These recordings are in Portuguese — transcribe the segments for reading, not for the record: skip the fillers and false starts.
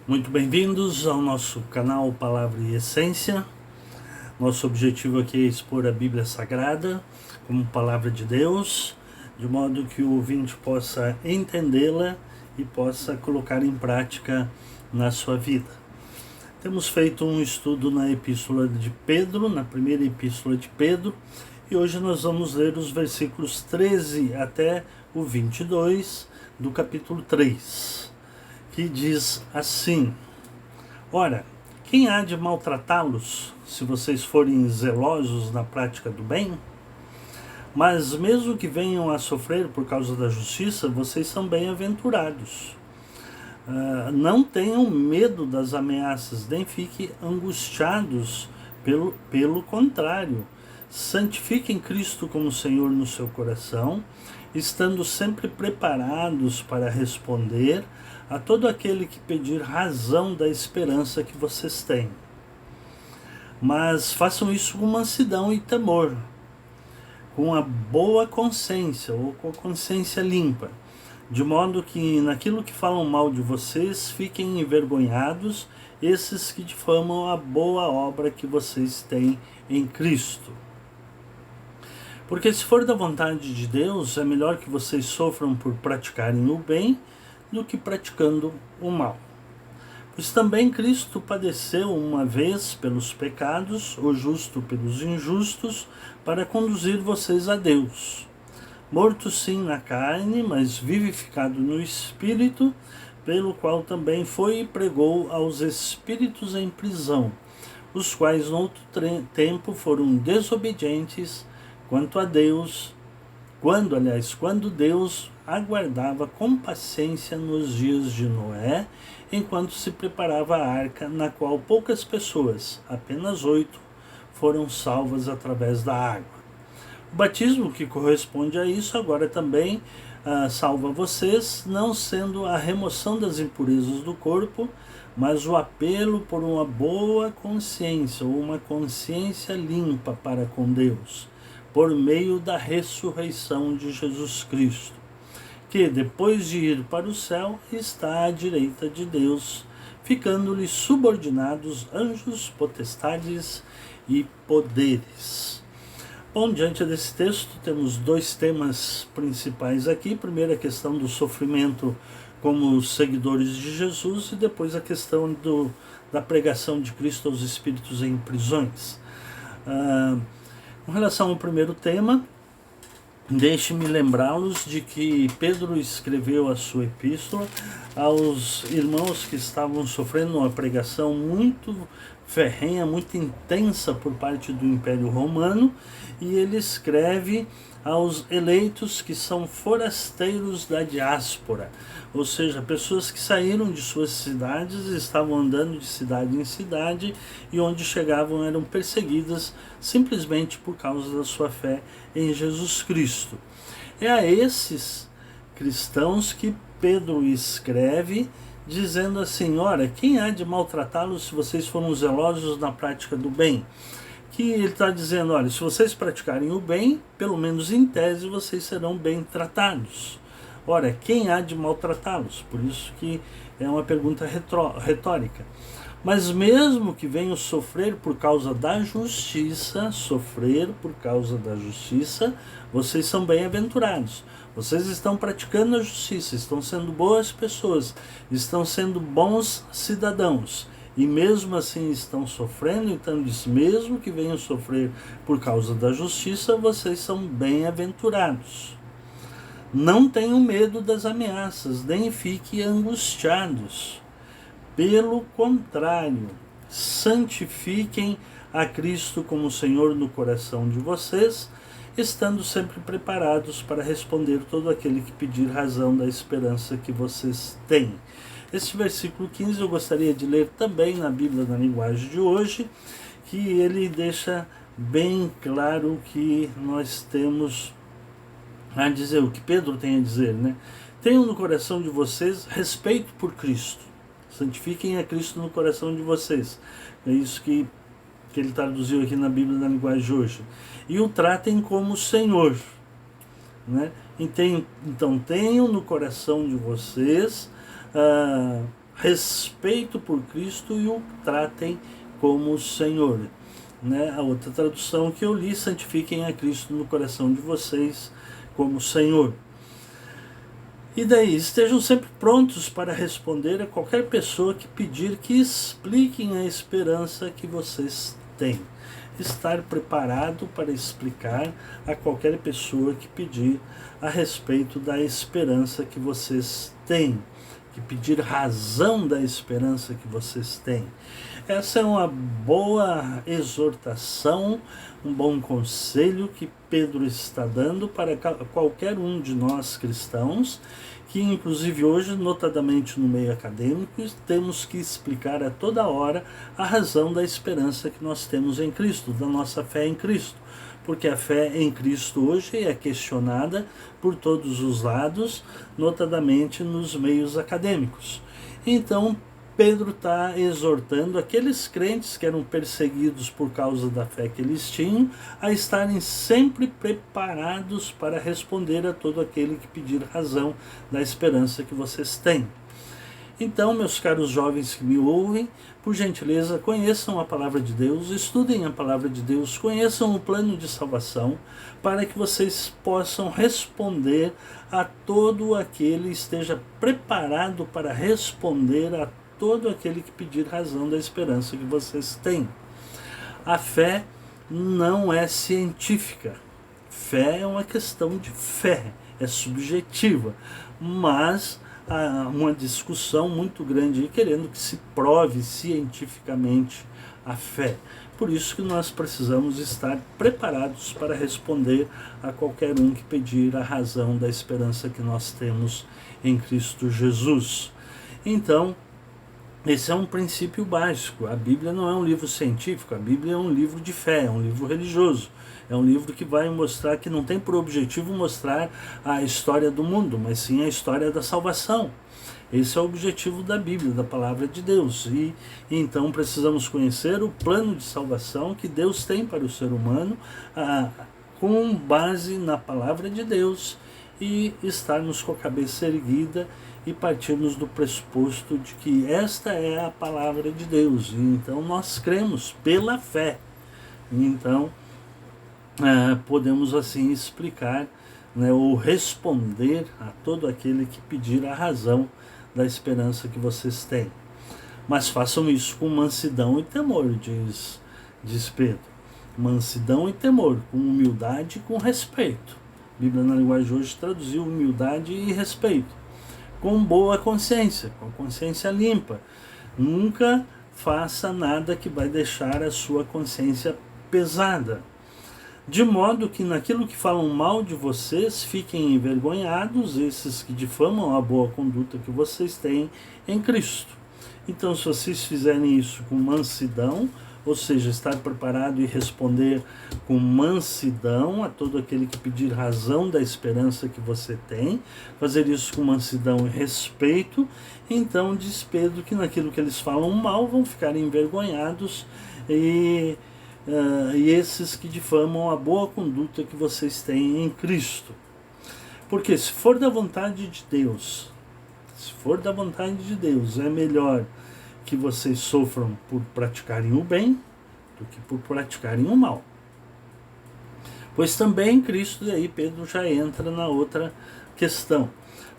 Muito bem-vindos ao nosso canal Palavra e Essência. Nosso objetivo aqui é expor a Bíblia Sagrada como Palavra de Deus, de modo que o ouvinte possa entendê-la e possa colocar em prática na sua vida. Temos feito um estudo na Epístola de Pedro, na primeira Epístola de Pedro, e hoje nós vamos ler os versículos 13 até o 22 do capítulo 3. Que diz assim: Ora, quem há de maltratá-los, se vocês forem zelosos na prática do bem? Mas mesmo que venham a sofrer por causa da justiça, vocês são bem-aventurados. Não tenham medo das ameaças, nem fiquem angustiados, pelo contrário. Santifiquem Cristo como Senhor no seu coração, estando sempre preparados para responder a todo aquele que pedir razão da esperança que vocês têm. Mas façam isso com mansidão e temor, com a boa consciência, ou com a consciência limpa, de modo que naquilo que falam mal de vocês fiquem envergonhados esses que difamam a boa obra que vocês têm em Cristo. Porque se for da vontade de Deus, é melhor que vocês sofram por praticarem o bem do que praticando o mal. Pois também Cristo padeceu uma vez pelos pecados, o justo pelos injustos, para conduzir vocês a Deus. Morto sim na carne, mas vivificado no Espírito, pelo qual também foi e pregou aos espíritos em prisão, os quais no outro tempo foram desobedientes quanto a Deus, quando Deus aguardava com paciência nos dias de Noé, enquanto se preparava a arca, na qual poucas pessoas, apenas 8, foram salvas através da água. O batismo que corresponde a isso agora também salva vocês, não sendo a remoção das impurezas do corpo, mas o apelo por uma boa consciência, ou uma consciência limpa para com Deus, por meio da ressurreição de Jesus Cristo, que depois de ir para o céu está à direita de Deus, ficando-lhe subordinados anjos, potestades e poderes. Bom, diante desse texto temos dois temas principais aqui. Primeiro, a questão do sofrimento como seguidores de Jesus, e depois a questão da pregação de Cristo aos espíritos em prisões. Com relação ao primeiro tema, deixe-me lembrá-los de que Pedro escreveu a sua epístola aos irmãos que estavam sofrendo uma pregação muito ferrenha, muito intensa por parte do Império Romano, e ele escreve aos eleitos que são forasteiros da diáspora, ou seja, pessoas que saíram de suas cidades, estavam andando de cidade em cidade, e onde chegavam eram perseguidas simplesmente por causa da sua fé em Jesus Cristo. É a esses cristãos que Pedro escreve, dizendo assim: ora, quem há de maltratá-los se vocês forem zelosos na prática do bem? Que ele está dizendo, olha, se vocês praticarem o bem, pelo menos em tese, vocês serão bem tratados. Ora, quem há de maltratá-los? Por isso que é uma pergunta retórica. Mas mesmo que venham sofrer por causa da justiça, vocês são bem-aventurados. Vocês estão praticando a justiça, estão sendo boas pessoas, estão sendo bons cidadãos. E mesmo assim estão sofrendo, então diz, mesmo que venham sofrer por causa da justiça, vocês são bem-aventurados. Não tenham medo das ameaças, nem fiquem angustiados. Pelo contrário, santifiquem a Cristo como Senhor no coração de vocês, estando sempre preparados para responder todo aquele que pedir razão da esperança que vocês têm. Este versículo 15 eu gostaria de ler também na Bíblia na linguagem de hoje, que ele deixa bem claro o que nós temos a dizer, o que Pedro tem a dizer, né? Tenham no coração de vocês respeito por Cristo. Santifiquem a Cristo no coração de vocês. É isso que ele traduziu aqui na Bíblia na linguagem de hoje. E o tratem como Senhor, né? Então tenham no coração de vocês respeito por Cristo e o tratem como Senhor. Né? A outra tradução que eu li: santifiquem a Cristo no coração de vocês como Senhor. E daí, estejam sempre prontos para responder a qualquer pessoa que pedir que expliquem a esperança que vocês têm. Estar preparado para explicar a qualquer pessoa que pedir a respeito da esperança que vocês têm, que pedir razão da esperança que vocês têm. Essa é uma boa exortação, um bom conselho que Pedro está dando para qualquer um de nós cristãos, que inclusive hoje, notadamente no meio acadêmico, temos que explicar a toda hora a razão da esperança que nós temos em Cristo, da nossa fé em Cristo. Porque a fé em Cristo hoje é questionada por todos os lados, notadamente nos meios acadêmicos. Então, Pedro está exortando aqueles crentes que eram perseguidos por causa da fé que eles tinham a estarem sempre preparados para responder a todo aquele que pedir razão da esperança que vocês têm. Então, meus caros jovens que me ouvem, por gentileza, conheçam a palavra de Deus, estudem a palavra de Deus, conheçam o plano de salvação, para que vocês possam responder a todo aquele, esteja preparado para responder a todo aquele que pedir razão da esperança que vocês têm. A fé não é científica. Fé é uma questão de fé, é subjetiva, mas há uma discussão muito grande querendo que se prove cientificamente a fé. Por isso que nós precisamos estar preparados para responder a qualquer um que pedir a razão da esperança que nós temos em Cristo Jesus. Então, esse é um princípio básico. A Bíblia não é um livro científico, a Bíblia é um livro de fé, é um livro religioso. É um livro que vai mostrar, que não tem por objetivo mostrar a história do mundo, mas sim a história da salvação. Esse é o objetivo da Bíblia, da palavra de Deus. E então precisamos conhecer o plano de salvação que Deus tem para o ser humano, com base na palavra de Deus, e estarmos com a cabeça erguida e partirmos do pressuposto de que esta é a palavra de Deus. E então nós cremos pela fé. E então podemos assim explicar, né, ou responder a todo aquele que pedir a razão da esperança que vocês têm. Mas façam isso com mansidão e temor, diz Pedro. Mansidão e temor, com humildade e com respeito. A Bíblia na linguagem de hoje traduziu humildade e respeito. Com boa consciência, com consciência limpa. Nunca faça nada que vai deixar a sua consciência pesada. De modo que naquilo que falam mal de vocês, fiquem envergonhados esses que difamam a boa conduta que vocês têm em Cristo. Então, se vocês fizerem isso com mansidão, ou seja, estar preparado e responder com mansidão a todo aquele que pedir razão da esperança que você tem, fazer isso com mansidão e respeito, então diz Pedro que naquilo que eles falam mal vão ficar envergonhados e esses que difamam a boa conduta que vocês têm em Cristo. Porque se for da vontade de Deus, é melhor que vocês sofram por praticarem o bem do que por praticarem o mal. Pois também Cristo, e aí Pedro já entra na outra questão,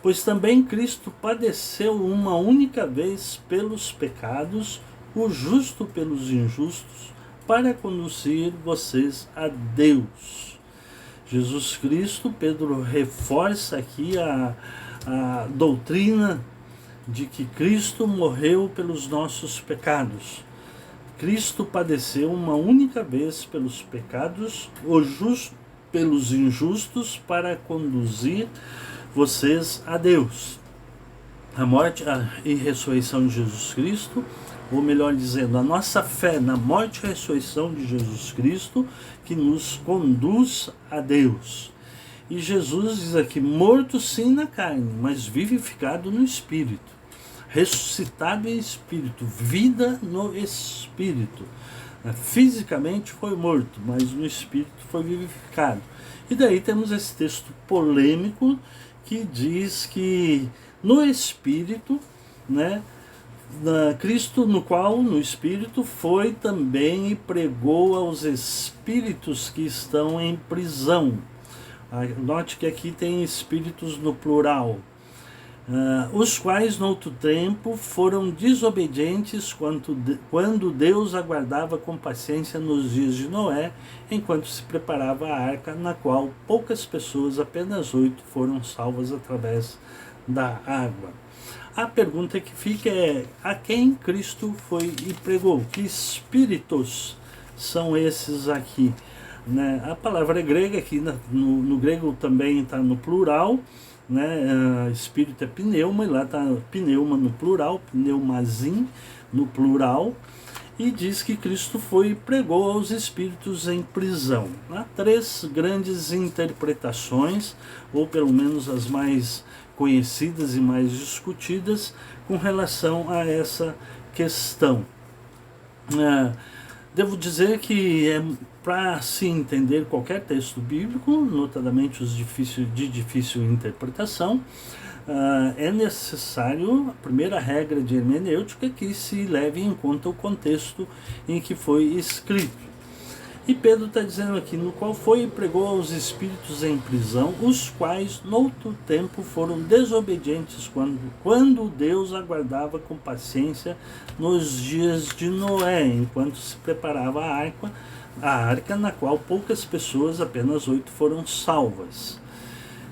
pois também Cristo padeceu uma única vez pelos pecados, o justo pelos injustos, para conduzir vocês a Deus. Jesus Cristo, Pedro reforça aqui a doutrina de que Cristo morreu pelos nossos pecados. Cristo padeceu uma única vez pelos pecados, o justo pelos injustos, para conduzir vocês a Deus. A morte e ressurreição de Jesus Cristo, ou melhor dizendo, a nossa fé na morte e ressurreição de Jesus Cristo, que nos conduz a Deus. E Jesus diz aqui, morto sim na carne, mas vivificado no Espírito. Ressuscitado em Espírito, vida no Espírito. Fisicamente foi morto, mas no Espírito foi vivificado. E daí temos esse texto polêmico que diz que no Espírito, né, Cristo, no qual, no Espírito, foi também e pregou aos espíritos que estão em prisão. Note que aqui tem espíritos no plural. Os quais, no outro tempo, foram desobedientes quando Deus aguardava com paciência nos dias de Noé, enquanto se preparava a arca, na qual poucas pessoas, apenas 8, foram salvas através da água. A pergunta que fica é: a quem Cristo foi e pregou? Que espíritos são esses aqui? Né? A palavra grega aqui, no grego também está no plural, né? Espírito é pneuma, e lá está pneuma no plural, pneumazim no plural, e diz que Cristo foi e pregou aos espíritos em prisão. Há 3 grandes interpretações, ou pelo menos as mais conhecidas e mais discutidas, com relação a essa questão. Devo dizer que para se entender qualquer texto bíblico, notadamente os de difícil interpretação, é necessário, a primeira regra de hermenêutica, que se leve em conta o contexto em que foi escrito. E Pedro está dizendo aqui: no qual foi e pregou aos espíritos em prisão, os quais, noutro tempo, foram desobedientes quando Deus aguardava com paciência nos dias de Noé, enquanto se preparava a arca, na qual poucas pessoas, apenas 8, foram salvas.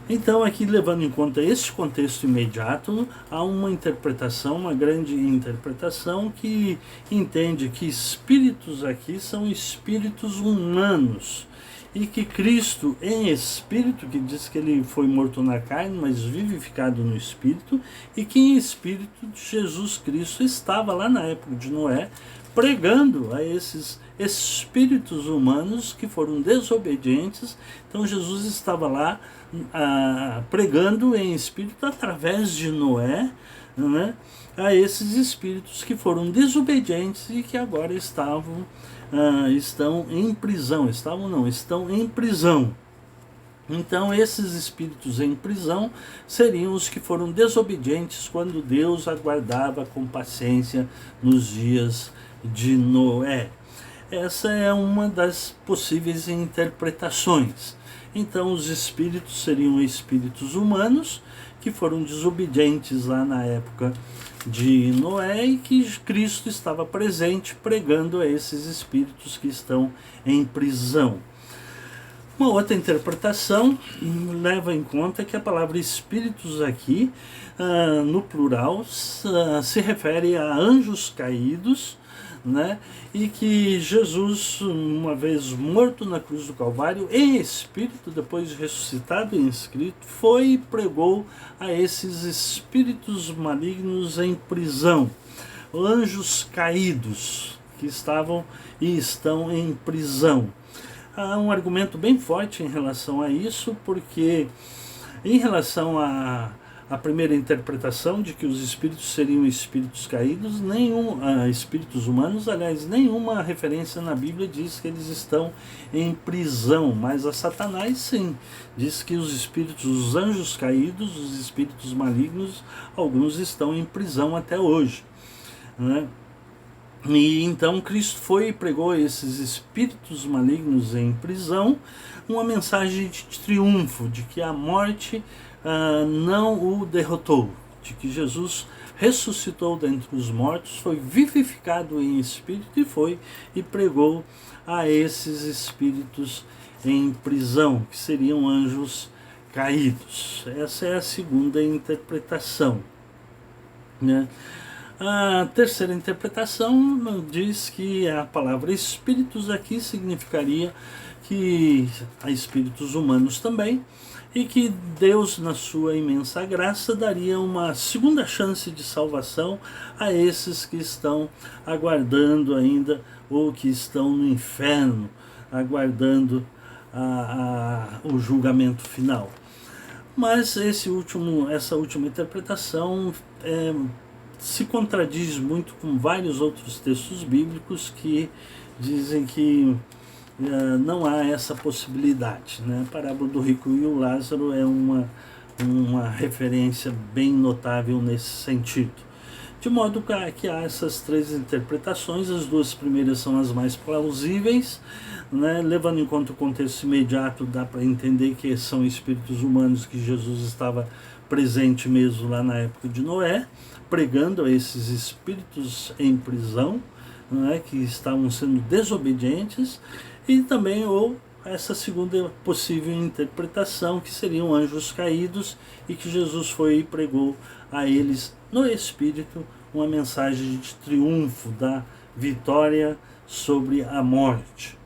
Então, aqui, levando em conta este contexto imediato, há uma interpretação, uma grande interpretação, que entende que espíritos aqui são espíritos humanos, e que Cristo em espírito, que diz que ele foi morto na carne, mas vivificado no espírito, e que em espírito Jesus Cristo estava lá na época de Noé, pregando a esses espíritos humanos que foram desobedientes. Então Jesus estava lá pregando em espírito através de Noé, né, a esses espíritos que foram desobedientes e que agora estão em prisão. Estão em prisão. Então esses espíritos em prisão seriam os que foram desobedientes quando Deus aguardava com paciência nos dias de Noé. Essa é uma das possíveis interpretações. Então os espíritos seriam espíritos humanos que foram desobedientes lá na época de Noé, e que Cristo estava presente pregando a esses espíritos que estão em prisão. Uma outra interpretação leva em conta que a palavra espíritos aqui, no plural, se refere a anjos caídos, né? E que Jesus, uma vez morto na cruz do Calvário, em espírito, depois ressuscitado em espírito, foi e pregou a esses espíritos malignos em prisão, anjos caídos que estavam e estão em prisão. Há um argumento bem forte em relação a isso, porque em relação à primeira interpretação de que os espíritos seriam espíritos caídos, espíritos humanos, aliás, nenhuma referência na Bíblia diz que eles estão em prisão, mas a Satanás sim, diz que os espíritos, os anjos caídos, os espíritos malignos, alguns estão em prisão até hoje, né? E então Cristo foi e pregou a esses espíritos malignos em prisão uma mensagem de triunfo, de que a morte não o derrotou, de que Jesus ressuscitou dentre os mortos, foi vivificado em espírito e foi e pregou a esses espíritos em prisão, que seriam anjos caídos. Essa é a segunda interpretação, né? A terceira interpretação diz que a palavra espíritos aqui significaria que há espíritos humanos também, e que Deus, na sua imensa graça, daria uma segunda chance de salvação a esses que estão aguardando ainda, ou que estão no inferno, aguardando o julgamento final. Mas essa última interpretação se contradiz muito com vários outros textos bíblicos que dizem que não há essa possibilidade, né? A parábola do rico e o Lázaro é uma referência bem notável nesse sentido, De modo que há essas três interpretações, as duas primeiras são as mais plausíveis, né? Levando em conta o contexto imediato, dá para entender que são espíritos humanos, que Jesus estava presente mesmo lá na época de Noé, pregando a esses espíritos em prisão, né, que estavam sendo desobedientes, e também ou essa segunda possível interpretação, que seriam anjos caídos, e que Jesus foi e pregou a eles no Espírito uma mensagem de triunfo, da vitória sobre a morte.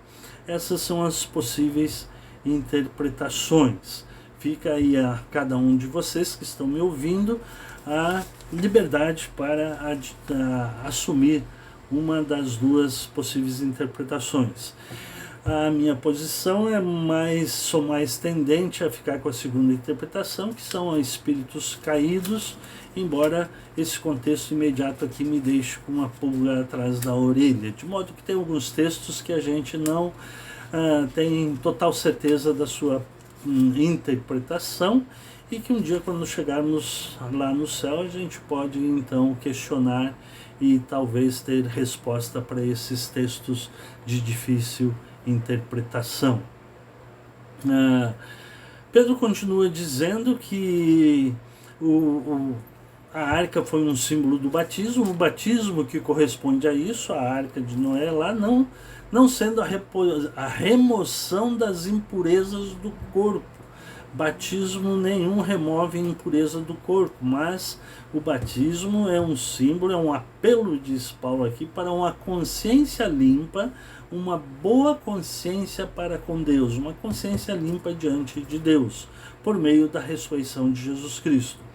Essas são as possíveis interpretações. Fica aí a cada um de vocês que estão me ouvindo a liberdade para assumir uma das duas possíveis interpretações. A minha posição sou mais tendente a ficar com a segunda interpretação, que são espíritos caídos, embora esse contexto imediato aqui me deixe com uma pulga atrás da orelha, de modo que tem alguns textos que a gente não tem total certeza da sua interpretação, e que um dia, quando chegarmos lá no céu, a gente pode então questionar e talvez ter resposta para esses textos de difícil interpretação. Pedro continua dizendo que a arca foi um símbolo do batismo, o batismo que corresponde a isso, a arca de Noé lá, não sendo a remoção das impurezas do corpo. Batismo nenhum remove a impureza do corpo, mas o batismo é um símbolo, é um apelo, diz Paulo aqui, para uma consciência limpa, uma boa consciência para com Deus, uma consciência limpa diante de Deus, por meio da ressurreição de Jesus Cristo.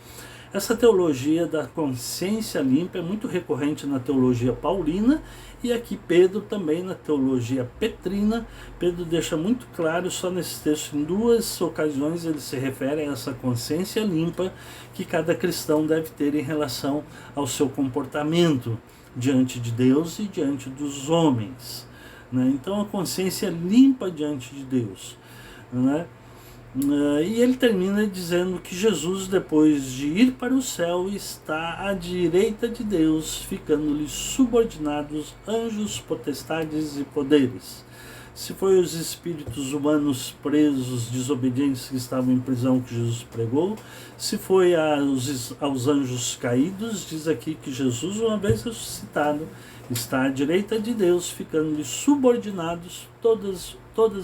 Essa teologia da consciência limpa é muito recorrente na teologia paulina, e aqui Pedro também na teologia petrina. Pedro deixa muito claro, só nesse texto, em duas ocasiões ele se refere a essa consciência limpa que cada cristão deve ter em relação ao seu comportamento diante de Deus e diante dos homens, né? Então a consciência limpa diante de Deus, né? E ele termina dizendo que Jesus, depois de ir para o céu, está à direita de Deus, ficando-lhe subordinados anjos, potestades e poderes. Se foi os espíritos humanos presos, desobedientes, que estavam em prisão, que Jesus pregou, se foi aos anjos caídos, diz aqui que Jesus, uma vez ressuscitado, está à direita de Deus, ficando-lhe subordinados todos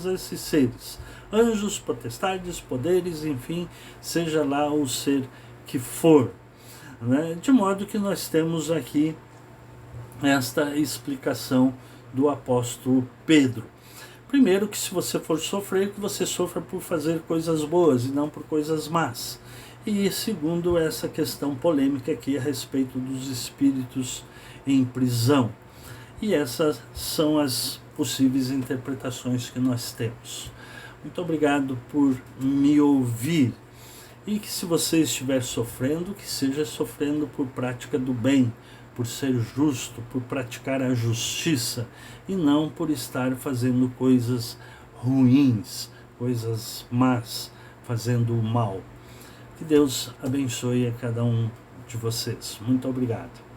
esses seres. Anjos, potestades, poderes, enfim, seja lá o ser que for, né? De modo que nós temos aqui esta explicação do apóstolo Pedro. Primeiro, que se você for sofrer, que você sofra por fazer coisas boas e não por coisas más. E segundo, essa questão polêmica aqui a respeito dos espíritos em prisão. E essas são as possíveis interpretações que nós temos. Muito obrigado por me ouvir, e que se você estiver sofrendo, que seja sofrendo por prática do bem, por ser justo, por praticar a justiça, e não por estar fazendo coisas ruins, coisas más, fazendo o mal. Que Deus abençoe a cada um de vocês. Muito obrigado.